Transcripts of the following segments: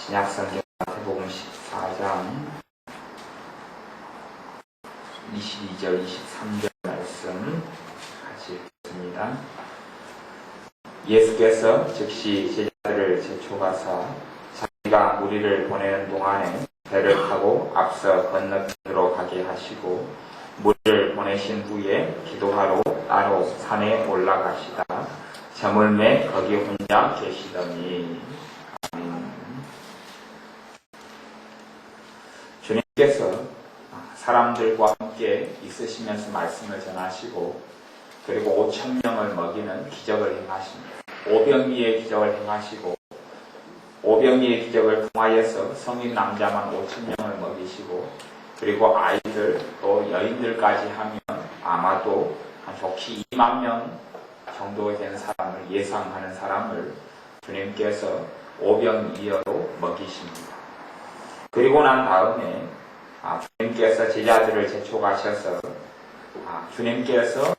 신약성경 마태복음 14장 22절 23절 말씀 같이 읽겠습니다. 예수께서 즉시 제자들을 제초가사 자기가 무리를 보내는 동안에 배를 타고 앞서 건너편으로 가게 하시고 무리를 보내신 후에 기도하러 따로 산에 올라가시다 저물매 거기 혼자 계시더니. 주님께서 사람들과 함께 있으시면서 말씀을 전하시고 그리고 5,000명을 먹이는 기적을 행하십니다. 오병이의 기적을 행하시고 오병이의 기적을 통하여서 성인 남자만 5,000명을 먹이시고 그리고 아이들 또 여인들까지 하면 아마도 한 좋게 2만 명 정도 된 사람을 예상하는 사람을 주님께서 오병이어로 먹이십니다. 그리고 난 다음에 주님께서 제자들을 제촉하셔서 주님께서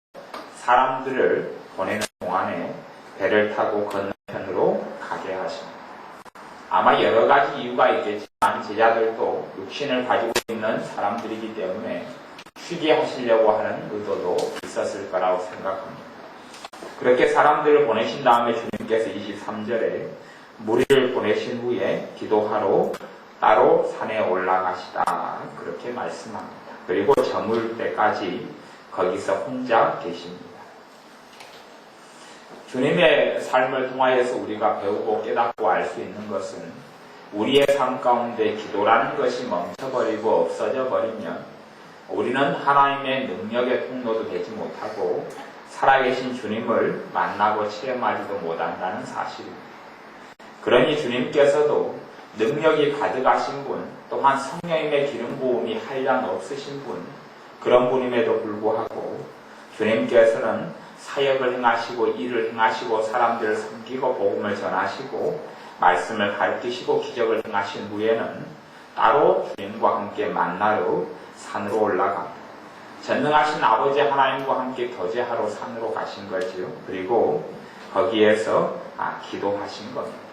사람들을 보내는 동안에 배를 타고 건너편으로 가게 하십니다. 아마 여러 가지 이유가 있겠지만 제자들도 육신을 가지고 있는 사람들이기 때문에 쉬게 하시려고 하는 의도도 있었을 거라고 생각합니다. 그렇게 사람들을 보내신 다음에 주님께서 23절에 무리를 보내신 후에 기도하러 따로 산에 올라가시다 그렇게 말씀합니다. 그리고 저물 때까지 거기서 혼자 계십니다. 주님의 삶을 통하여서 우리가 배우고 깨닫고 알 수 있는 것은 우리의 삶 가운데 기도라는 것이 멈춰버리고 없어져 버리면 우리는 하나님의 능력의 통로도 되지 못하고 살아계신 주님을 만나고 체험하지도 못한다는 사실입니다. 그러니 주님께서도 능력이 가득하신 분, 또한 성령님의 기름 부음이 한량 없으신 분, 그런 분임에도 불구하고 주님께서는 사역을 행하시고 일을 행하시고 사람들을 섬기고 복음을 전하시고 말씀을 가르치시고 기적을 행하신 후에는 따로 주님과 함께 만나러 산으로 올라갑니다. 전능하신 아버지 하나님과 함께 교제하러 산으로 가신 거지요. 그리고 거기에서 기도하신 겁니다.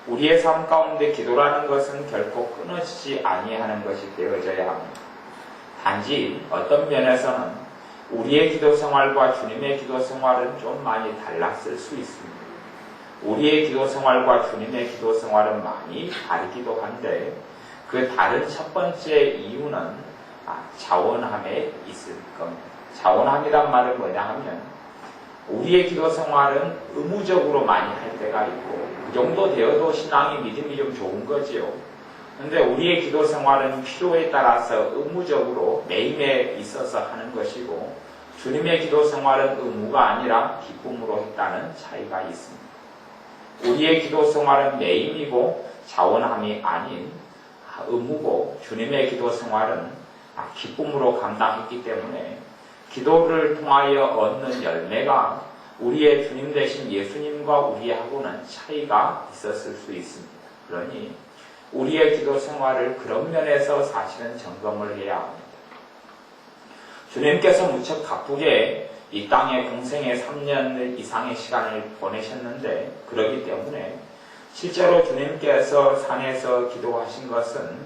우리의 삶 가운데 기도라는 것은 결코 끊어지지 아니하는 것이 되어져야 합니다. 단지 어떤 면에서는 우리의 기도 생활과 주님의 기도 생활은 좀 많이 달랐을 수 있습니다. 우리의 기도 생활과 주님의 기도 생활은 많이 다르기도 한데 그 다른 첫 번째 이유는 자원함에 있을 겁니다. 자원함이란 말은 뭐냐 하면 우리의 기도 생활은 의무적으로 많이 할 때가 있고 그 정도 되어도 신앙이 믿음이 좀 좋은 거지요. 그런데 우리의 기도 생활은 필요에 따라서 의무적으로 매임에 있어서 하는 것이고 주님의 기도 생활은 의무가 아니라 기쁨으로 했다는 차이가 있습니다. 우리의 기도 생활은 매임이고 자원함이 아닌 의무고 주님의 기도 생활은 기쁨으로 감당했기 때문에 기도를 통하여 얻는 열매가 우리의 주님 되신 예수님과 우리하고는 차이가 있었을 수 있습니다. 그러니 우리의 기도 생활을 그런 면에서 사실은 점검을 해야 합니다. 주님께서 무척 바쁘게 이 땅에 공생에 3년 이상의 시간을 보내셨는데 그러기 때문에 실제로 주님께서 산에서 기도하신 것은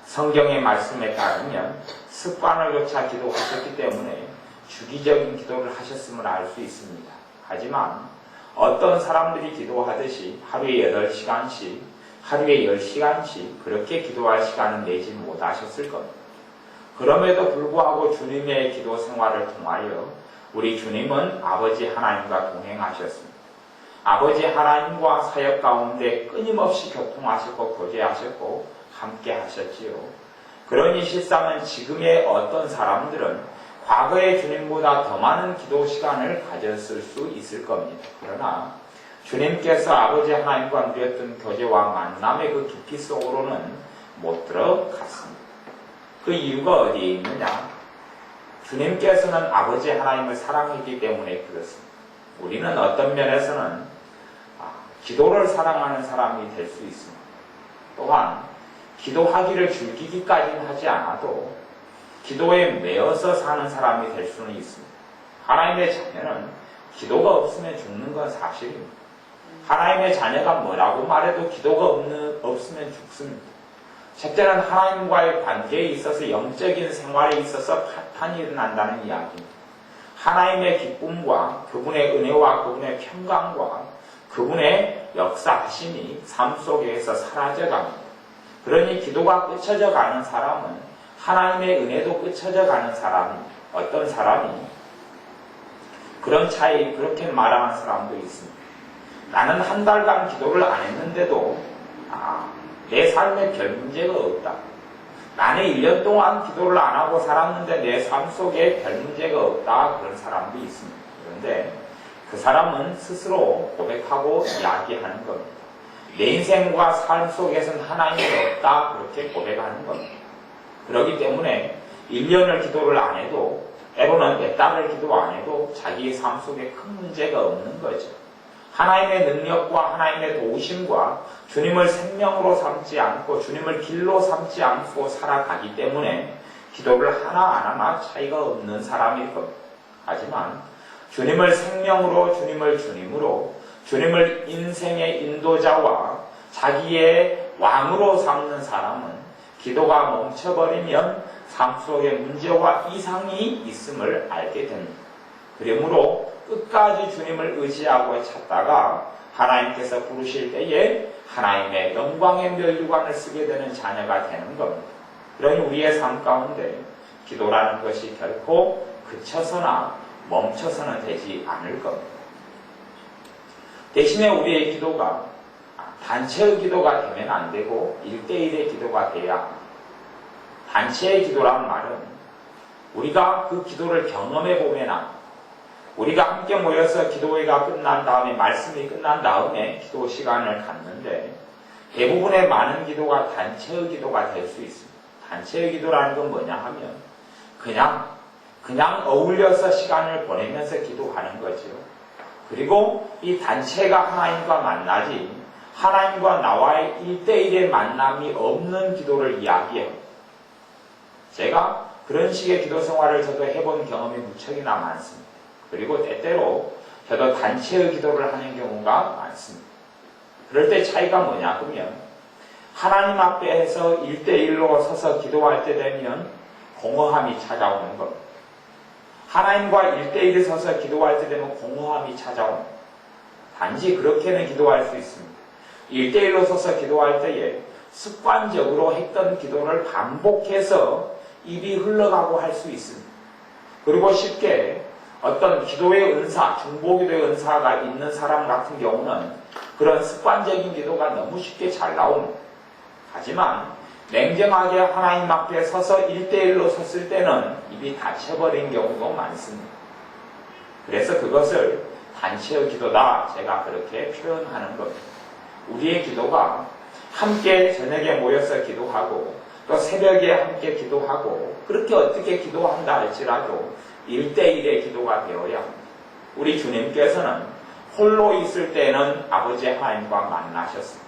성경의 말씀에 따르면 습관을 교차 기도하셨기 때문에 주기적인 기도를 하셨음을 알 수 있습니다. 하지만 어떤 사람들이 기도하듯이 하루에 8시간씩, 하루에 10시간씩 그렇게 기도할 시간을 내지 못하셨을 겁니다. 그럼에도 불구하고 주님의 기도 생활을 통하여 우리 주님은 아버지 하나님과 동행하셨습니다. 아버지 하나님과 사역 가운데 끊임없이 교통하셨고 교제하셨고 함께 하셨지요. 그러니 실상은 지금의 어떤 사람들은 과거의 주님보다 더 많은 기도 시간을 가졌을 수 있을 겁니다. 그러나 주님께서 아버지 하나님과 누렸던 교제와 만남의 그 깊이 속으로는 못 들어갔습니다. 그 이유가 어디에 있느냐? 주님께서는 아버지 하나님을 사랑했기 때문에 그렇습니다. 우리는 어떤 면에서는 기도를 사랑하는 사람이 될 수 있습니다. 또한 기도하기를 즐기기까지는 하지 않아도 기도에 매여서 사는 사람이 될 수는 있습니다. 하나님의 자녀는 기도가 없으면 죽는 건 사실입니다. 하나님의 자녀가 뭐라고 말해도 기도가 없으면 죽습니다. 첫째는 하나님과의 관계에 있어서 영적인 생활에 있어서 파탄이 일어난다는 이야기입니다. 하나님의 기쁨과 그분의 은혜와 그분의 평강과 그분의 역사하심이 삶 속에서 사라져갑니다. 그러니 기도가 끊어져 가는 사람은 하나님의 은혜도 끊어져 가는 사람입니다. 어떤 사람이 그런 차이 그렇게 말하는 사람도 있습니다. 나는 한 달간 기도를 안 했는데도 내 삶에 별 문제가 없다. 나는 1년 동안 기도를 안 하고 살았는데 내 삶 속에 별 문제가 없다. 그런 사람도 있습니다. 그런데 그 사람은 스스로 고백하고 이야기하는 겁니다. 내 인생과 삶 속에서는 하나님이 없다. 그렇게 고백하는 겁니다. 그렇기 때문에 1년을 기도를 안 해도 때로는 몇 달을 기도 안 해도 자기의 삶 속에 큰 문제가 없는 거죠. 하나님의 능력과 하나님의 도우심과 주님을 생명으로 삼지 않고 주님을 길로 삼지 않고 살아가기 때문에 기도를 하나 차이가 없는 사람일 겁니다. 하지만 주님을 생명으로 주님을 주님으로 주님을 인생의 인도자와 자기의 왕으로 삼는 사람은 기도가 멈춰버리면 삶 속에 문제와 이상이 있음을 알게 됩니다. 그러므로 끝까지 주님을 의지하고 찾다가 하나님께서 부르실 때에 하나님의 영광의 면류관을 쓰게 되는 자녀가 되는 겁니다. 그러니 우리의 삶 가운데 기도라는 것이 결코 그쳐서나 멈춰서는 되지 않을 겁니다. 대신에 우리의 기도가 단체의 기도가 되면 안 되고 1대1의 기도가 돼야 합니다. 단체의 기도란 말은 우리가 그 기도를 경험해 보면 합니다. 우리가 함께 모여서 기도회가 끝난 다음에 말씀이 끝난 다음에 기도 시간을 갖는데 대부분의 많은 기도가 단체의 기도가 될 수 있습니다. 단체의 기도라는 건 뭐냐 하면 그냥 어울려서 시간을 보내면서 기도하는 거죠. 그리고 이 단체가 하나님과 만나지 하나님과 나와의 1대1의 만남이 없는 기도를 이야기해요. 제가 그런 식의 기도 생활을 저도 해본 경험이 무척이나 많습니다. 그리고 때때로 저도 단체의 기도를 하는 경우가 많습니다. 그럴 때 차이가 뭐냐 그러면 하나님 앞에서 1대1로 서서 기도할 때 되면 공허함이 찾아오는 겁니다. 하나님과 1대1에 서서 기도할 때 되면 공허함이 찾아옵니다. 단지 그렇게는 기도할 수 있습니다. 1대1로 서서 기도할 때에 습관적으로 했던 기도를 반복해서 입이 흘러가고 할 수 있습니다. 그리고 쉽게 어떤 기도의 은사, 중보기도의 은사가 있는 사람 같은 경우는 그런 습관적인 기도가 너무 쉽게 잘 나옵니다. 하지만 냉정하게 하나님 앞에 서서 1대1로 섰을 때는 입이 닫혀버린 경우도 많습니다. 그래서 그것을 단체의 기도다 제가 그렇게 표현하는 겁니다. 우리의 기도가 함께 저녁에 모여서 기도하고 또 새벽에 함께 기도하고 그렇게 어떻게 기도한다 할지라도 1대1의 기도가 되어야 합니다. 우리 주님께서는 홀로 있을 때는 아버지 하나님과 만나셨습니다.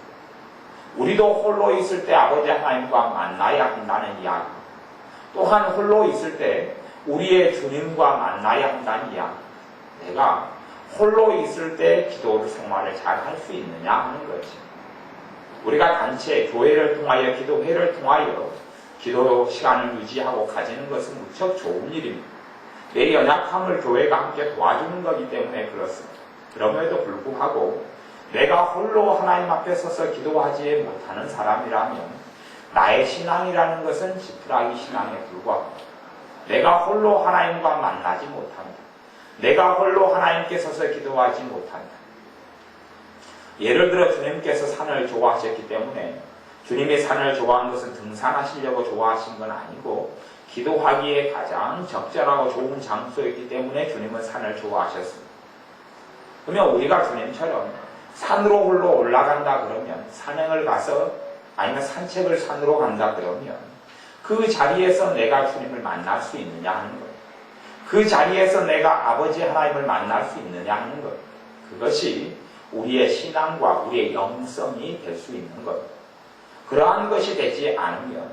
우리도 홀로 있을 때 아버지 하나님과 만나야 한다는 이야기. 또한 홀로 있을 때 우리의 주님과 만나야 한다는 이야기. 내가 홀로 있을 때 기도 생활을 잘 할 수 있느냐 하는 거지. 우리가 단체, 교회를 통하여 기도회를 통하여 기도 시간을 유지하고 가지는 것은 무척 좋은 일입니다. 내 연약함을 교회가 함께 도와주는 거기 때문에 그렇습니다. 그럼에도 불구하고 내가 홀로 하나님 앞에 서서 기도하지 못하는 사람이라면 나의 신앙이라는 것은 지푸라기 신앙에 불과합니다. 내가 홀로 하나님과 만나지 못합니다. 내가 홀로 하나님께 서서 기도하지 못한다. 예를 들어 주님께서 산을 좋아하셨기 때문에 주님이 산을 좋아하는 것은 등산하시려고 좋아하신 건 아니고 기도하기에 가장 적절하고 좋은 장소였기 때문에 주님은 산을 좋아하셨습니다. 그러면 우리가 주님처럼 산으로 홀로 올라간다 그러면 산행을 가서 아니면 산책을 산으로 간다 그러면 그 자리에서 내가 주님을 만날 수 있느냐 하는 거예요. 그 자리에서 내가 아버지 하나님을 만날 수 있느냐 하는 거예요. 그것이 우리의 신앙과 우리의 영성이 될 수 있는 겁니다. 그러한 것이 되지 않으면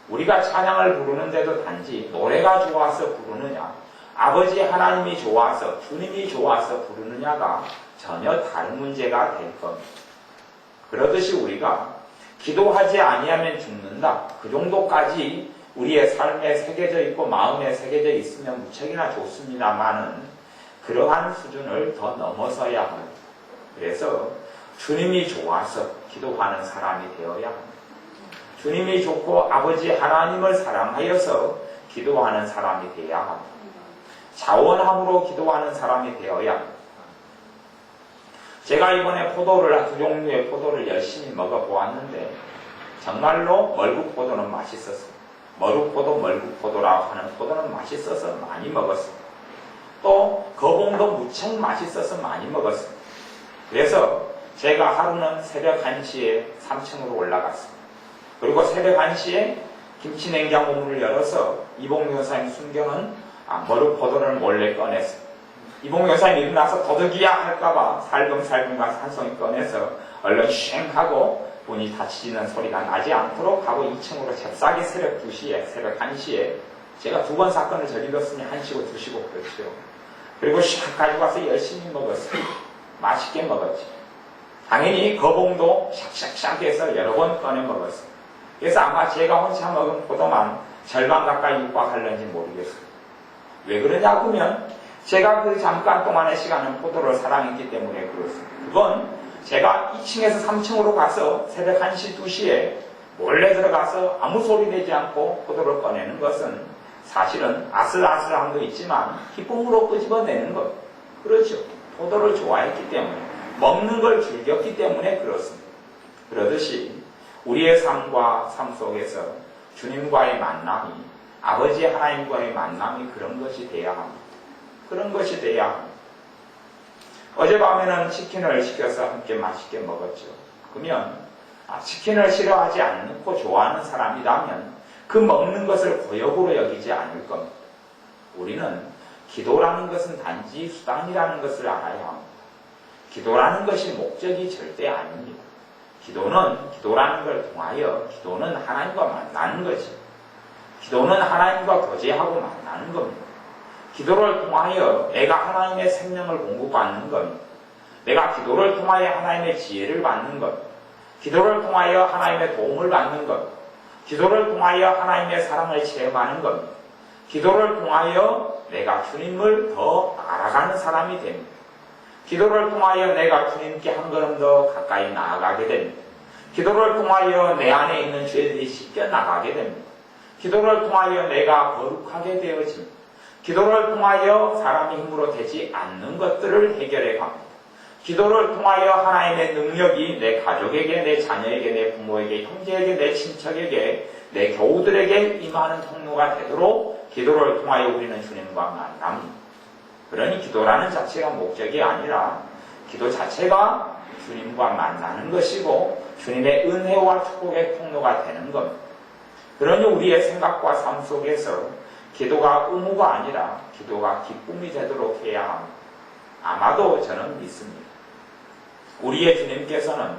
우리가 찬양을 부르는데도 단지 노래가 좋아서 부르느냐 아버지 하나님이 좋아서 주님이 좋아서 부르느냐가 전혀 다른 문제가 될 겁니다. 그러듯이 우리가 기도하지 아니하면 죽는다. 그 정도까지 우리의 삶에 새겨져 있고 마음에 새겨져 있으면 무척이나 좋습니다만은 그러한 수준을 더 넘어서야 합니다. 그래서 주님이 좋아서 기도하는 사람이 되어야 합니다. 주님이 좋고 아버지 하나님을 사랑하여서 기도하는 사람이 되어야 합니다. 자원함으로 기도하는 사람이 되어야 합니다. 제가 이번에 포도를 두 종류의 포도를 열심히 먹어보았는데 정말로 멀국포도는 맛있었어요. 머루포도, 멀국포도라고 하는 포도는 맛있어서 많이 먹었어요. 또 거봉도 무척 맛있어서 많이 먹었어요. 그래서 제가 하루는 새벽 1시에 3층으로 올라갔습니다. 그리고 새벽 1시에 김치냉장고 문을 열어서 이봉 여사님 순경은 머루포도를 몰래 꺼냈어요. 이봉 여사님 일어나서 도둑이야 할까봐 살금살금 가서 한 송이 꺼내서 얼른 쉥 하고 문이 닫히는 소리가 나지 않도록 하고 2층으로 잽싸게 새벽 2시에, 새벽 1시에 제가 2번 사건을 저질렀으니 1시고 2시고 그렇죠. 그리고 샥 가지고 와서 열심히 먹었어요. 맛있게 먹었지. 당연히 거봉도 샥샥샥 해서 여러 번 꺼내 먹었어요. 그래서 아마 제가 혼자 먹은 포도만 절반 가까이 육박하려는지 모르겠어요. 왜 그러냐 보면 제가 그 잠깐 동안의 시간은 포도를 사랑했기 때문에 그렇습니다. 그건 제가 2층에서 3층으로 가서 새벽 1시, 2시에 몰래 들어가서 아무 소리 내지 않고 포도를 꺼내는 것은 사실은 아슬아슬함도 있지만 기쁨으로 끄집어내는 것. 그렇죠. 포도를 좋아했기 때문에, 먹는 걸 즐겼기 때문에 그렇습니다. 그러듯이 우리의 삶과 삶 속에서 주님과의 만남이, 아버지 하나님과의 만남이 그런 것이 돼야 합니다. 그런 것이 돼야 합니다. 어젯밤에는 치킨을 시켜서 함께 맛있게 먹었죠. 그러면 치킨을 싫어하지 않고 좋아하는 사람이라면 그 먹는 것을 고역으로 여기지 않을 겁니다. 우리는 기도라는 것은 단지 수단이라는 것을 알아야 합니다. 기도라는 것이 목적이 절대 아닙니다. 기도라는 걸 통하여 기도는 하나님과 만나는 거지. 기도는 하나님과 교제하고 만나는 겁니다. 기도를 통하여 내가 하나님의 생명을 공급받는 겁니다. 내가 기도를 통하여 하나님의 지혜를 받는 것, 기도를 통하여 하나님의 도움을 받는 것, 기도를 통하여 하나님의 사랑을 체험하는 것, 기도를 통하여 내가 주님을 더 알아가는 사람이 됩니다. 기도를 통하여 내가 주님께 한 걸음 더 가까이 나아가게 됩니다. 기도를 통하여 내 안에 있는 죄들이 씻겨 나가게 됩니다. 기도를 통하여 내가 거룩하게 되어집니다. 기도를 통하여 사람의 힘으로 되지 않는 것들을 해결해 갑니다. 기도를 통하여 하나님의 능력이 내 가족에게, 내 자녀에게, 내 부모에게, 형제에게, 내 친척에게, 내 교우들에게 임하는 통로가 되도록 기도를 통하여 우리는 주님과 만납니다. 그러니 기도라는 자체가 목적이 아니라 기도 자체가 주님과 만나는 것이고 주님의 은혜와 축복의 통로가 되는 겁니다. 그러니 우리의 생각과 삶 속에서 기도가 의무가 아니라 기도가 기쁨이 되도록 해야 합니다. 아마도 저는 믿습니다. 우리의 주님께서는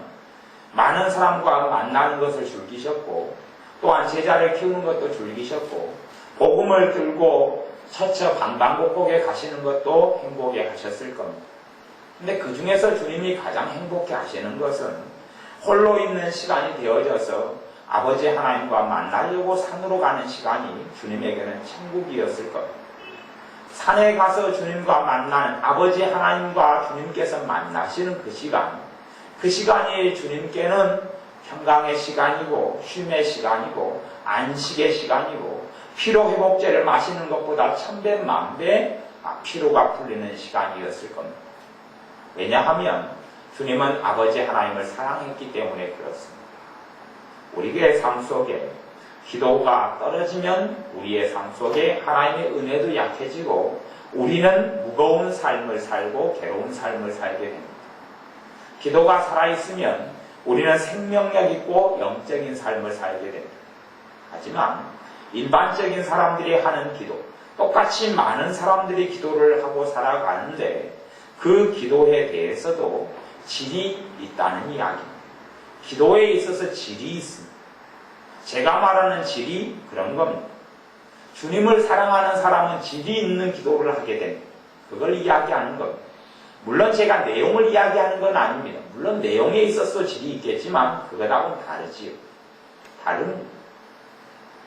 많은 사람과 만나는 것을 즐기셨고 또한 제자를 키우는 것도 즐기셨고 복음을 들고 처처 방방곡곡에 가시는 것도 행복해 하셨을 겁니다. 근데 그 중에서 주님이 가장 행복해 하시는 것은 홀로 있는 시간이 되어져서 아버지 하나님과 만나려고 산으로 가는 시간이 주님에게는 천국이었을 겁니다. 산에 가서 주님과 만나는 아버지 하나님과 주님께서 만나시는 그 시간이 주님께는 평강의 시간이고 쉼의 시간이고 안식의 시간이고 피로회복제를 마시는 것보다 천배 만배 피로가 풀리는 시간이었을 겁니다. 왜냐하면 주님은 아버지 하나님을 사랑했기 때문에 그렇습니다. 우리의 삶 속에 기도가 떨어지면 우리의 삶 속에 하나님의 은혜도 약해지고 우리는 무거운 삶을 살고 괴로운 삶을 살게 됩니다. 기도가 살아있으면 우리는 생명력 있고 영적인 삶을 살게 됩니다. 하지만 일반적인 사람들이 하는 기도, 똑같이 많은 사람들이 기도를 하고 살아가는데 그 기도에 대해서도 질이 있다는 이야기입니다. 기도에 있어서 질이 있습니다. 제가 말하는 질이 그런 겁니다. 주님을 사랑하는 사람은 질이 있는 기도를 하게 됩니다. 그걸 이야기하는 겁니다. 물론 제가 내용을 이야기하는 건 아닙니다. 물론 내용에 있어서 질이 있겠지만 그거하고는 다르지요. 다릅니다.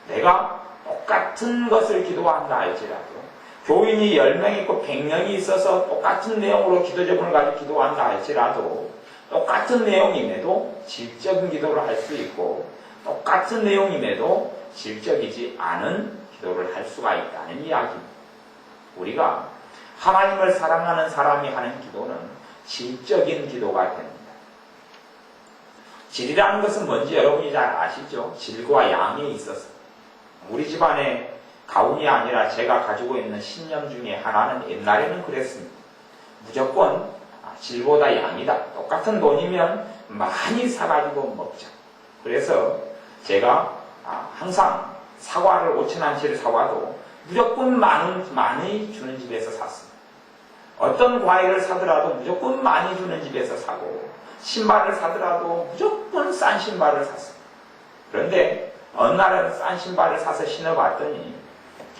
내가 똑같은 것을 기도한다 할지라도 교인이 10명 있고 100명이 있어서 똑같은 내용으로 기도 제목을 가지고 기도한다 할지라도 똑같은 내용임에도 질적인 기도를 할 수 있고 똑같은 내용임에도 질적이지 않은 기도를 할 수가 있다는 이야기입니다. 우리가 하나님을 사랑하는 사람이 하는 기도는 질적인 기도가 됩니다. 질이라는 것은 뭔지 여러분이 잘 아시죠? 질과 양에 있어서 우리 집안에 가훈이 아니라 제가 가지고 있는 신념 중에 하나는 옛날에는 그랬습니다. 무조건 질보다 양이다. 똑같은 돈이면 많이 사가지고 먹자. 그래서 제가 항상 사과를 5,000원치를 사와도 무조건 많이 주는 집에서 샀습니다. 어떤 과일을 사더라도 무조건 많이 주는 집에서 사고 신발을 사더라도 무조건 싼 신발을 샀습니다. 그런데 어느 날은 싼 신발을 사서 신어봤더니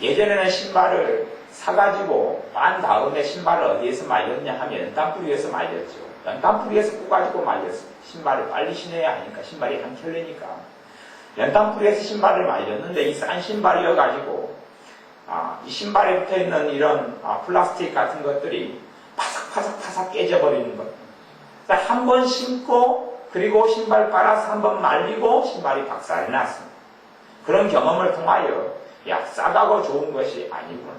예전에는 신발을 사가지고 빤 다음에 신발을 어디에서 말렸냐 하면 연탄불 위에서 말렸죠. 연탄불 위에서 구가지고 말렸어요. 신발을 빨리 신어야 하니까 신발이 한켤레니까 연탄불 위에서 신발을 말렸는데 이 싼 신발이어가지고 이 신발에 붙어있는 이런 플라스틱 같은 것들이 파삭파삭 깨져버리는 것. 한 번 신고 그리고 신발 빨아서 한 번 말리고 신발이 박살이 났습니다. 그런 경험을 통하여 싸다고 좋은 것이 아니구나.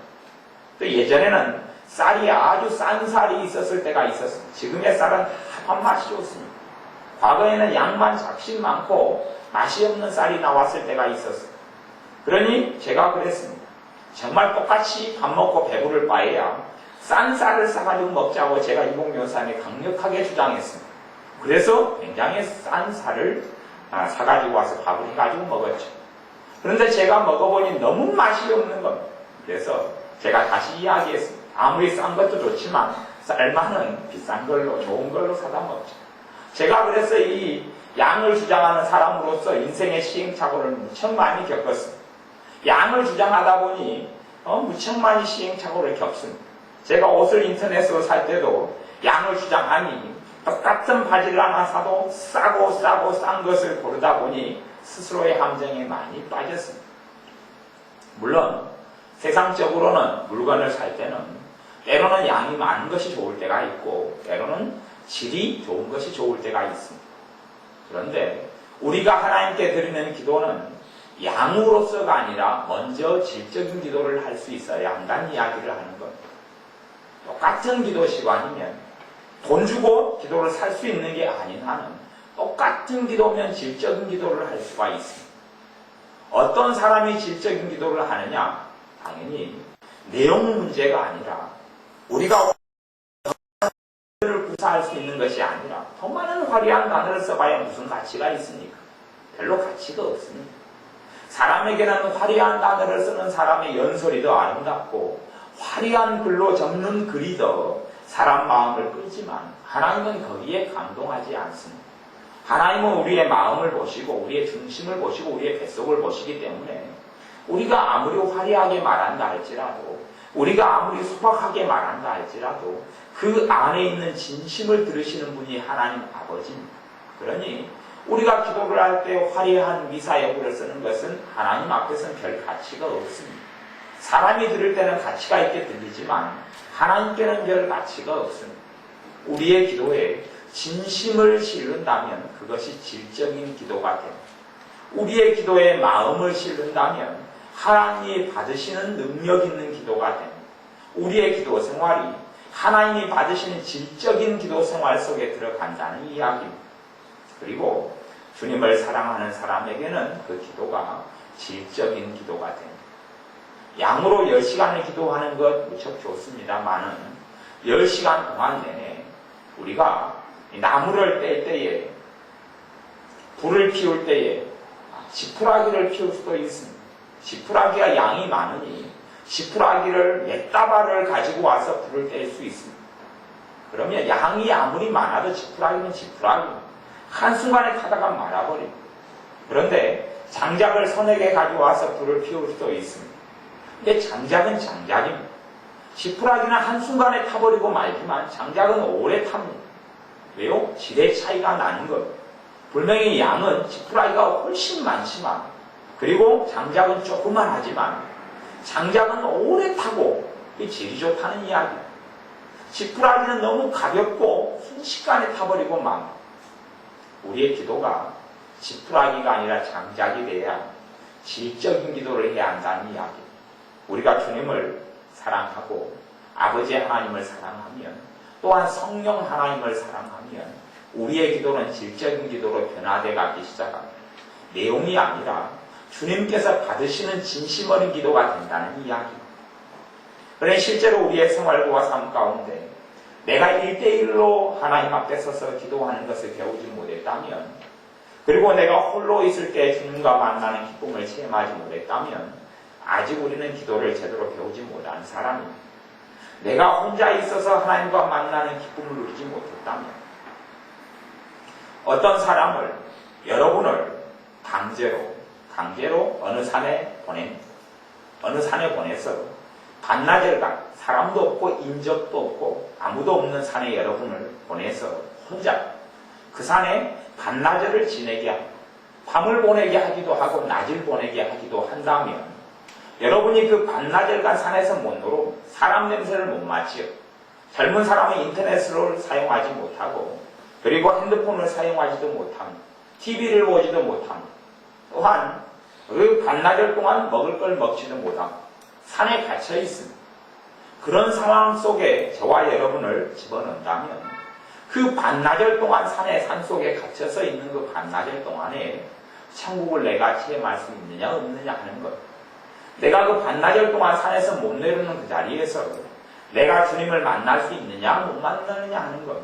또 예전에는 쌀이 아주 싼 쌀이 있었을 때가 있었습니다. 지금의 쌀은 한 맛이 좋습니다. 과거에는 양만 작심 많고 맛이 없는 쌀이 나왔을 때가 있었어요. 그러니 제가 그랬습니다. 정말 똑같이 밥 먹고 배부를 바에야 싼 쌀을 사가지고 먹자고 제가 이봉묘사님에 강력하게 주장했습니다. 그래서 굉장히 싼 쌀을 사가지고 와서 밥을 해가지고 먹었죠. 그런데 제가 먹어보니 너무 맛이 없는 겁니다. 그래서 제가 다시 이야기했습니다. 아무리 싼 것도 좋지만 쌀만은 비싼 걸로 좋은 걸로 사다 먹죠. 제가 그래서 이 양을 주장하는 사람으로서 인생의 시행착오를 무척 많이 겪었습니다. 양을 주장하다 보니 무척 많이 시행착오를 겪습니다. 제가 옷을 인터넷으로 살 때도 양을 주장하니 똑같은 바지를 하나 사도 싸고 싼 것을 고르다 보니 스스로의 함정에 많이 빠졌습니다. 물론 세상적으로는 물건을 살 때는 때로는 양이 많은 것이 좋을 때가 있고 때로는 질이 좋은 것이 좋을 때가 있습니다. 그런데 우리가 하나님께 드리는 기도는 양으로서가 아니라 먼저 질적인 기도를 할 수 있어야 한다는 이야기를 하는 겁니다. 똑같은 기도 시간이면 돈 주고 기도를 살 수 있는 게 아닌 한은 똑같은 기도면 질적인 기도를 할 수가 있습니다. 어떤 사람이 질적인 기도를 하느냐? 당연히 내용 문제가 아니라 우리가 구사할 수 있는 것이 아니라 더 많은 화려한 단어를 써봐야 무슨 가치가 있습니까? 별로 가치가 없습니다. 사람에게는 화려한 단어를 쓰는 사람의 연설이 더 아름답고 화려한 글로 적는 글이 더 사람 마음을 끌지만 하나님은 거기에 감동하지 않습니다. 하나님은 우리의 마음을 보시고 우리의 중심을 보시고 우리의 뱃속을 보시기 때문에 우리가 아무리 화려하게 말한다 할지라도 우리가 아무리 소박하게 말한다 할지라도 그 안에 있는 진심을 들으시는 분이 하나님 아버지입니다. 그러니 우리가 기도를 할 때 화려한 미사여구를 쓰는 것은 하나님 앞에서는 별 가치가 없습니다. 사람이 들을 때는 가치가 있게 들리지만 하나님께는 별 가치가 없습니다. 우리의 기도에 진심을 실른다면 그것이 질적인 기도가 됩니다. 우리의 기도에 마음을 실른다면 하나님이 받으시는 능력 있는 기도가 됩니다. 우리의 기도 생활이 하나님이 받으시는 질적인 기도 생활 속에 들어간다는 이야기입니다. 그리고 주님을 사랑하는 사람에게는 그 기도가 질적인 기도가 됩니다. 양으로 10시간을 기도하는 것 무척 좋습니다만은 10시간 동안 내내 우리가 나무를 뗄 때에 불을 피울 때에 지푸라기를 피울 수도 있습니다. 지푸라기가 양이 많으니 지푸라기를 몇 다발을 가지고 와서 불을 뗄 수 있습니다. 그러면 양이 아무리 많아도 지푸라기는 지푸라기입니다. 한순간에 타다가 말아버립니다. 그런데 장작을 서너 개 가지고 와서 불을 피울 수도 있습니다. 근데 장작은 장작입니다. 지푸라기는 한순간에 타버리고 말지만 장작은 오래 탑니다. 왜요? 질의 차이가 나는 것. 분명히 양은 지푸라기가 훨씬 많지만, 그리고 장작은 조금만 하지만 장작은 오래 타고 이 질이 좋다는 이야기. 지푸라기는 너무 가볍고 순식간에 타버리고 막. 우리의 기도가 지푸라기가 아니라 장작이 돼야 질적인 기도를 해야 한다는 이야기. 우리가 주님을 사랑하고 아버지 하나님을 사랑하면, 또한 성령 하나님을 사랑하면 우리의 기도는 질적인 기도로 변화되어 가기 시작합니다. 내용이 아니라 주님께서 받으시는 진심 어린 기도가 된다는 이야기. 그러니 실제로 우리의 생활과 삶 가운데 내가 1대1로 하나님 앞에 서서 기도하는 것을 배우지 못했다면, 그리고 내가 홀로 있을 때 주님과 만나는 기쁨을 체험하지 못했다면 아직 우리는 기도를 제대로 배우지 못한 사람입니다. 내가 혼자 있어서 하나님과 만나는 기쁨을 누리지 못했다면, 어떤 사람을, 여러분을 강제로 어느 산에 보냅니다. 어느 산에 보내서 반나절간 사람도 없고 인적도 없고 아무도 없는 산에 여러분을 보내서 혼자 그 산에 반나절을 지내게 합니다. 밤을 보내게 하기도 하고 낮을 보내게 하기도 한다면, 여러분이 그 반나절간 산에서 못 놀고 사람 냄새를 못 맡지요. 젊은 사람은 인터넷을 사용하지 못하고, 그리고 핸드폰을 사용하지도 못합니다. TV를 보지도 못합니다. 또한 그 반나절 동안 먹을 걸 먹지도 못합니다. 산에 갇혀 있습니다. 그런 상황 속에 저와 여러분을 집어넣는다면 그 반나절 동안 산 속에 갇혀서 있는 그 반나절 동안에 천국을 내가 체험할 수 있느냐 없느냐 하는 것. 내가 그 반나절 동안 산에서 못 내려오는 그 자리에서 내가 주님을 만날 수 있느냐 못 만나느냐 하는 것.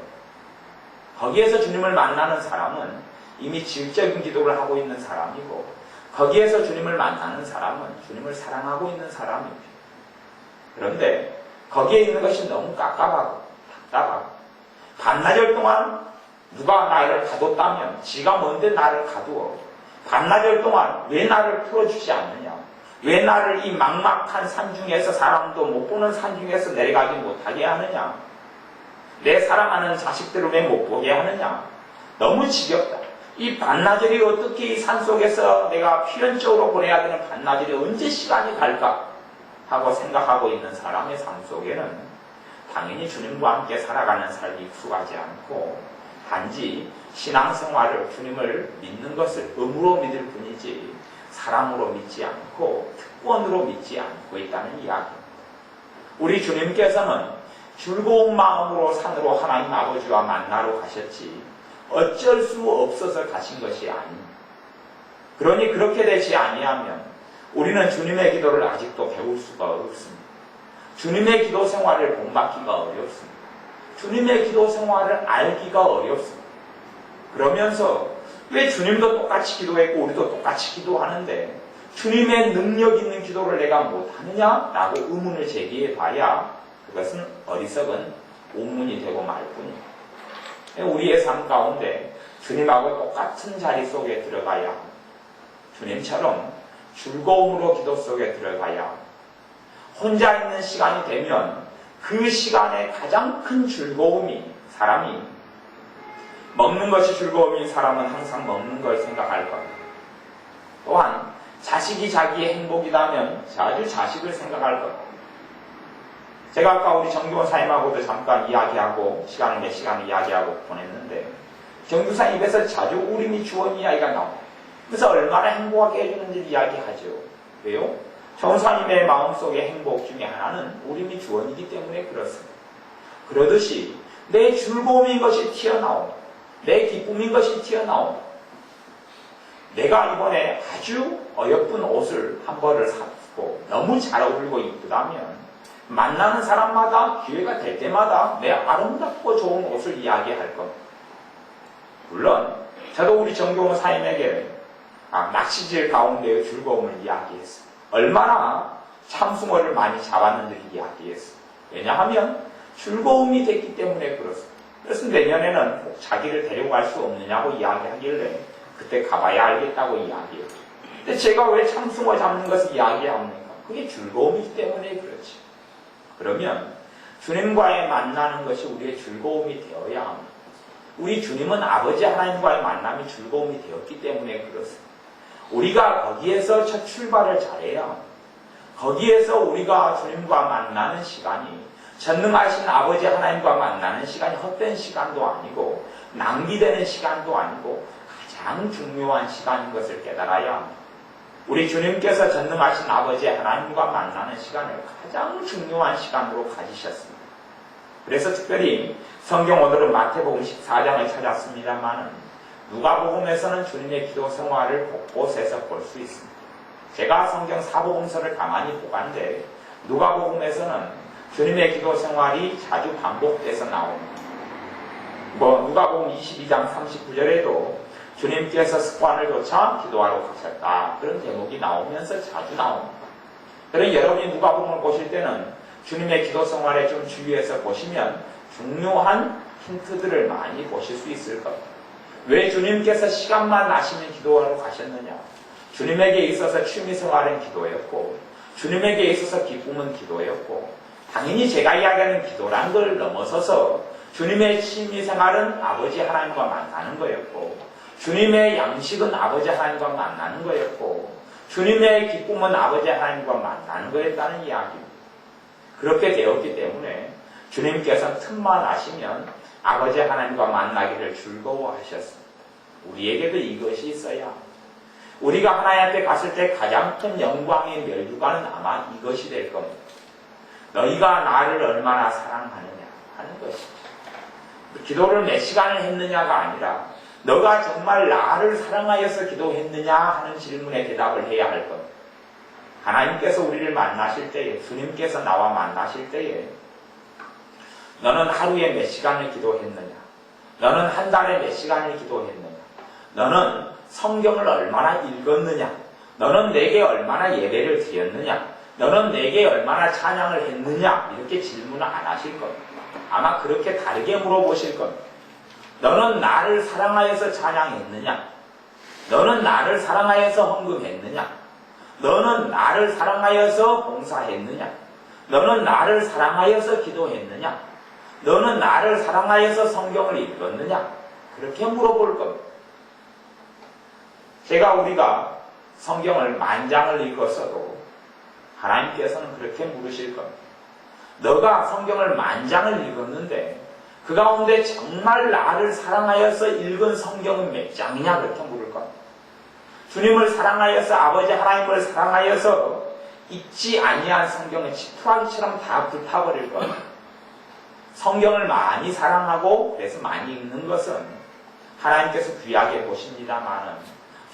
거기에서 주님을 만나는 사람은 이미 질적인 기도를 하고 있는 사람이고, 거기에서 주님을 만나는 사람은 주님을 사랑하고 있는 사람입니다. 그런데 거기에 있는 것이 너무 깝깝하고 답답하고, 반나절 동안 누가 나를 가뒀다면 지가 뭔데 나를 가두어. 반나절 동안 왜 나를 풀어주지 않느냐, 왜 나를 이 막막한 산 중에서, 사람도 못 보는 산 중에서 내려가지 못하게 하느냐, 내 사랑하는 자식들을 왜 못 보게 하느냐, 너무 지겹다. 이 반나절이 어떻게 이 산속에서 내가 필연적으로 보내야 되는 반나절이 언제 시간이 갈까 하고 생각하고 있는 사람의 삶 속에는 당연히 주님과 함께 살아가는 삶이 익숙하지 않고, 단지 신앙생활을, 주님을 믿는 것을 의무로 믿을 뿐이지 사랑으로 믿지 않고 특권으로 믿지 않고 있다는 이야기입니다. 우리 주님께서는 즐거운 마음으로 산으로 하나님 아버지와 만나러 가셨지 어쩔 수 없어서 가신 것이 아닙니다. 그러니 그렇게 되지 아니하면 우리는 주님의 기도를 아직도 배울 수가 없습니다. 주님의 기도 생활을 본받기가 어렵습니다. 주님의 기도 생활을 알기가 어렵습니다. 그러면서 왜 주님도 똑같이 기도했고 우리도 똑같이 기도하는데 주님의 능력 있는 기도를 내가 못하느냐? 라고 의문을 제기해 봐야 그것은 어리석은 오문이 되고 말 뿐입니다. 우리의 삶 가운데 주님하고 똑같은 자리 속에 들어가야 합니다. 주님처럼 즐거움으로 기도 속에 들어가야 합니다. 혼자 있는 시간이 되면 그 시간에 가장 큰 즐거움이, 사람이 먹는 것이 즐거움인 사람은 항상 먹는 걸 생각할 겁니다. 또한 자식이 자기의 행복이라면 아주 자식을 생각할 겁니다. 제가 아까 우리 정교사님하고도 잠깐 이야기하고 몇 시간을 이야기하고 보냈는데, 정교사 입에서 자주 우림이 주원 이야기가 나옵니다. 그래서 얼마나 행복하게 해주는지 이야기하죠. 왜요? 정사님의 마음속의 행복 중에 하나는 우림이 주원이기 때문에 그렇습니다. 그러듯이 내 즐거움인 것이 튀어나옵니다. 내 기쁨인 것이 튀어나옵니다. 내가 이번에 아주 어여쁜 옷을 한 벌을 샀고 너무 잘 어울리고 이쁘다면 만나는 사람마다 기회가 될 때마다 내 아름답고 좋은 옷을 이야기할 겁니다. 물론 저도 우리 정교훈 사님에게 낚시질 가운데의 즐거움을 이야기했습니다. 얼마나 참숭어를 많이 잡았는지 이야기했습니다. 왜냐하면 즐거움이 됐기 때문에 그렇습니다. 그래서 내년에는 꼭 자기를 데려갈 수 없느냐고 이야기하길래 그때 가봐야 알겠다고 이야기했죠. 근데 제가 왜 참숭어 잡는 것을 이야기합니까? 그게 즐거움이기 때문에 그렇지. 그러면 주님과의 만나는 것이 우리의 즐거움이 되어야 합니다. 우리 주님은 아버지 하나님과의 만남이 즐거움이 되었기 때문에 그렇습니다. 우리가 거기에서 첫 출발을 잘해야 합니다. 거기에서 우리가 주님과 만나는 시간이 전능하신 아버지 하나님과 만나는 시간이 헛된 시간도 아니고 낭비되는 시간도 아니고 가장 중요한 시간인 것을 깨달아야 합니다. 우리 주님께서 전능하신 아버지 하나님과 만나는 시간을 가장 중요한 시간으로 가지셨습니다. 그래서 특별히 성경 오늘은 마태복음 14장을 찾았습니다만 누가복음에서는 주님의 기도 생활을 곳곳에서 볼 수 있습니다. 제가 성경 사복음서를 가만히 보건대 누가복음에서는 주님의 기도 생활이 자주 반복돼서 나옵니다. 누가복음 22장 39절에도 주님께서 습관을 좇아 기도하러 가셨다. 그런 제목이 나오면서 자주 나옵니다. 그러니 여러분이 누가복음을 보실 때는 주님의 기도 생활에 좀 주의해서 보시면 중요한 힌트들을 많이 보실 수 있을 겁니다. 왜 주님께서 시간만 나시면 기도하러 가셨느냐? 주님에게 있어서 취미생활은 기도였고 주님에게 있어서 기쁨은 기도였고 당연히 제가 이야기하는 기도란 걸 넘어서서 주님의 취미생활은 아버지 하나님과 만나는 거였고 주님의 양식은 아버지 하나님과 만나는 거였고 주님의 기쁨은 아버지 하나님과 만나는 거였다는 이야기입니다. 그렇게 되었기 때문에 주님께서 틈만 나시면 아버지 하나님과 만나기를 즐거워하셨습니다. 우리에게도 이것이 있어야 합니다. 우리가 하나님 앞에 갔을 때 가장 큰 영광의 멸류관은 아마 이것이 될 겁니다. 너희가 나를 얼마나 사랑하느냐 하는 것입니다. 기도를 몇 시간을 했느냐가 아니라 너가 정말 나를 사랑하여서 기도했느냐 하는 질문에 대답을 해야 할 겁니다. 하나님께서 우리를 만나실 때에 주님께서 나와 만나실 때에 너는 하루에 몇 시간을 기도했느냐? 너는 한 달에 몇 시간을 기도했느냐? 너는 성경을 얼마나 읽었느냐? 너는 내게 얼마나 예배를 드렸느냐? 너는 내게 얼마나 찬양을 했느냐? 이렇게 질문을 안 하실 겁니다. 아마 그렇게 다르게 물어보실 겁니다. 너는 나를 사랑하여서 찬양했느냐? 너는 나를 사랑하여서 헌금했느냐? 너는 나를 사랑하여서 봉사했느냐? 너는 나를 사랑하여서 기도했느냐? 너는 나를 사랑하여서 성경을 읽었느냐? 그렇게 물어볼 겁니다. 우리가 성경을 만장을 읽었어도 하나님께서는 그렇게 물으실 겁니다. 너가 성경을 만장을 읽었는데 그 가운데 정말 나를 사랑하여서 읽은 성경은 몇 장이냐? 그렇게 물을 겁니다. 주님을 사랑하여서 아버지 하나님을 사랑하여서 읽지 아니한 성경은 지푸라기처럼 다 불타버릴 겁니다. 성경을 많이 사랑하고 그래서 많이 읽는 것은 하나님께서 귀하게 보십니다만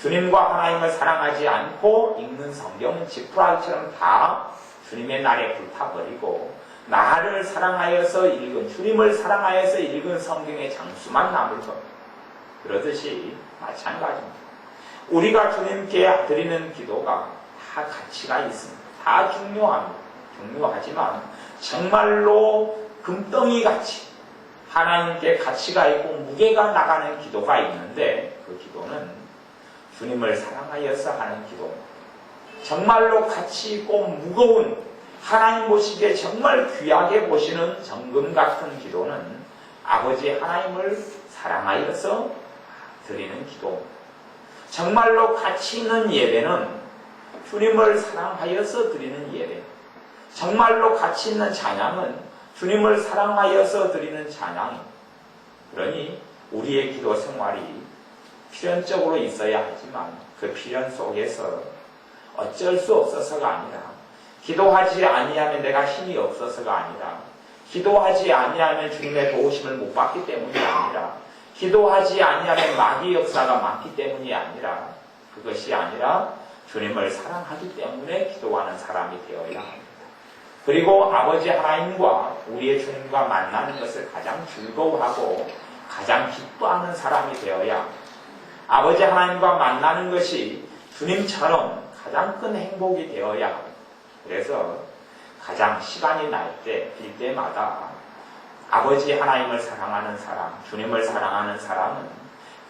주님과 하나님을 사랑하지 않고 읽는 성경은 지푸라기처럼 다 주님의 날에 불타버리고 나를 사랑하여서 읽은 주님을 사랑하여서 읽은 성경의 장수만 남을 겁니다. 그러듯이 마찬가지입니다. 우리가 주님께 드리는 기도가 다 가치가 있습니다. 다 중요합니다. 중요하지만 정말로 금덩이같이 하나님께 가치가 있고 무게가 나가는 기도가 있는데 그 기도는 주님을 사랑하여서 하는 기도입니다. 정말로 가치 있고 무거운 하나님 보시기에 정말 귀하게 보시는 정금 같은 기도는 아버지 하나님을 사랑하여서 드리는 기도입니다. 정말로 가치 있는 예배는 주님을 사랑하여서 드리는 예배. 정말로 가치 있는 찬양은 주님을 사랑하여서 드리는 찬양입니다. 그러니 우리의 기도 생활이 필연적으로 있어야 하지만 그 필연 속에서 어쩔 수 없어서가 아니라 기도하지 아니하면 내가 힘이 없어서가 아니라 기도하지 아니하면 주님의 도우심을 못 받기 때문이 아니라 기도하지 아니하면 마귀 역사가 많기 때문이 아니라 그것이 아니라 주님을 사랑하기 때문에 기도하는 사람이 되어야 합니다. 그리고 아버지 하나님과 우리의 주님과 만나는 것을 가장 즐거워하고 가장 기뻐하는 사람이 되어야 합니다. 아버지 하나님과 만나는 것이 주님처럼 가장 큰 행복이 되어야 합니다. 그래서 가장 시간이 날 때, 빌 때마다 아버지 하나님을 사랑하는 사람, 주님을 사랑하는 사람은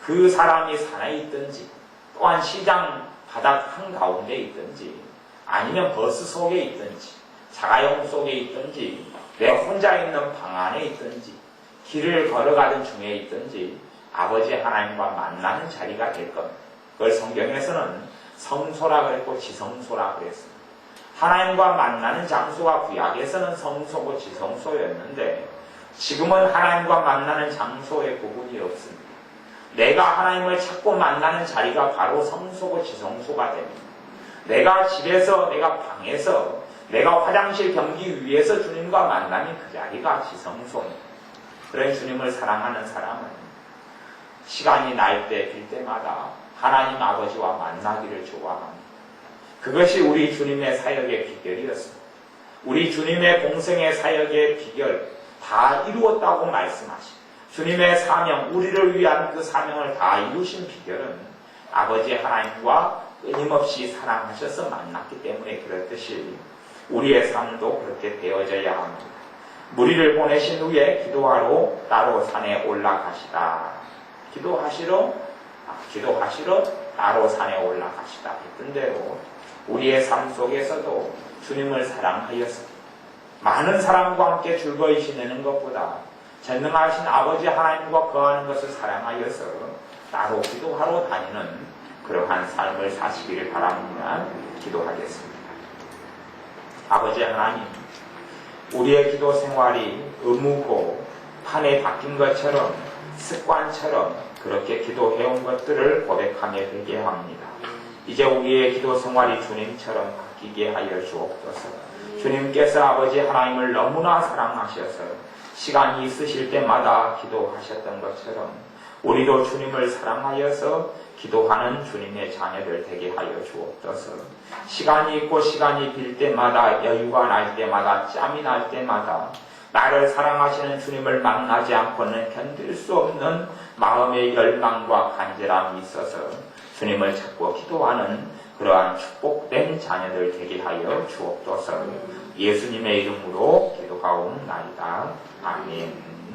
그 사람이 산에 있든지 또한 시장 바닥 한가운데 있든지 아니면 버스 속에 있든지 자가용 속에 있든지 내 혼자 있는 방 안에 있든지 길을 걸어가던 중에 있든지 아버지 하나님과 만나는 자리가 될 겁니다. 그걸 성경에서는 성소라 그랬고 지성소라 그랬습니다. 하나님과 만나는 장소가 구약에서는 성소고 지성소였는데 지금은 하나님과 만나는 장소의 구분이 없습니다. 내가 하나님을 찾고 만나는 자리가 바로 성소고 지성소가 됩니다. 내가 집에서, 내가 방에서, 내가 화장실 변기 위에서 주님과 만나면 그 자리가 지성소입니다. 그런 주님을 사랑하는 사람은 시간이 날 때, 빌 때마다 하나님 아버지와 만나기를 좋아합니다. 그것이 우리 주님의 사역의 비결이었습니다. 우리 주님의 공생의 사역의 비결 다 이루었다고 말씀하십니다. 주님의 사명, 우리를 위한 그 사명을 다 이루신 비결은 아버지 하나님과 끊임없이 사랑하셔서 만났기 때문에 그렇듯이 우리의 삶도 그렇게 되어져야 합니다. 무리를 보내신 후에 기도하러 따로 산에 올라가시다. 기도하시러 따로 산에 올라가시다 했던 대로 우리의 삶 속에서도 주님을 사랑하여서 많은 사람과 함께 즐거이 지내는 것보다 전능하신 아버지 하나님과 거하는 것을 사랑하여서 따로 기도하러 다니는 그러한 삶을 사시기를 바랍니다. 기도하겠습니다. 아버지 하나님, 우리의 기도 생활이 의무고 판에 바뀐 것처럼 습관처럼 그렇게 기도해온 것들을 고백하며 회개합니다. 이제 우리의 기도 생활이 주님처럼 바뀌게 하여 주옵소서. 주님께서 아버지 하나님을 너무나 사랑하셔서 시간이 있으실 때마다 기도하셨던 것처럼 우리도 주님을 사랑하여서 기도하는 주님의 자녀들 되게 하여 주옵소서. 시간이 있고 시간이 빌 때마다 여유가 날 때마다 짬이 날 때마다 나를 사랑하시는 주님을 만나지 않고는 견딜 수 없는 마음의 열망과 간절함이 있어서 주님을 찾고 기도하는 그러한 축복된 자녀들 되게 하여 주옵소서. 예수님의 이름으로 기도하옵나이다. 아멘.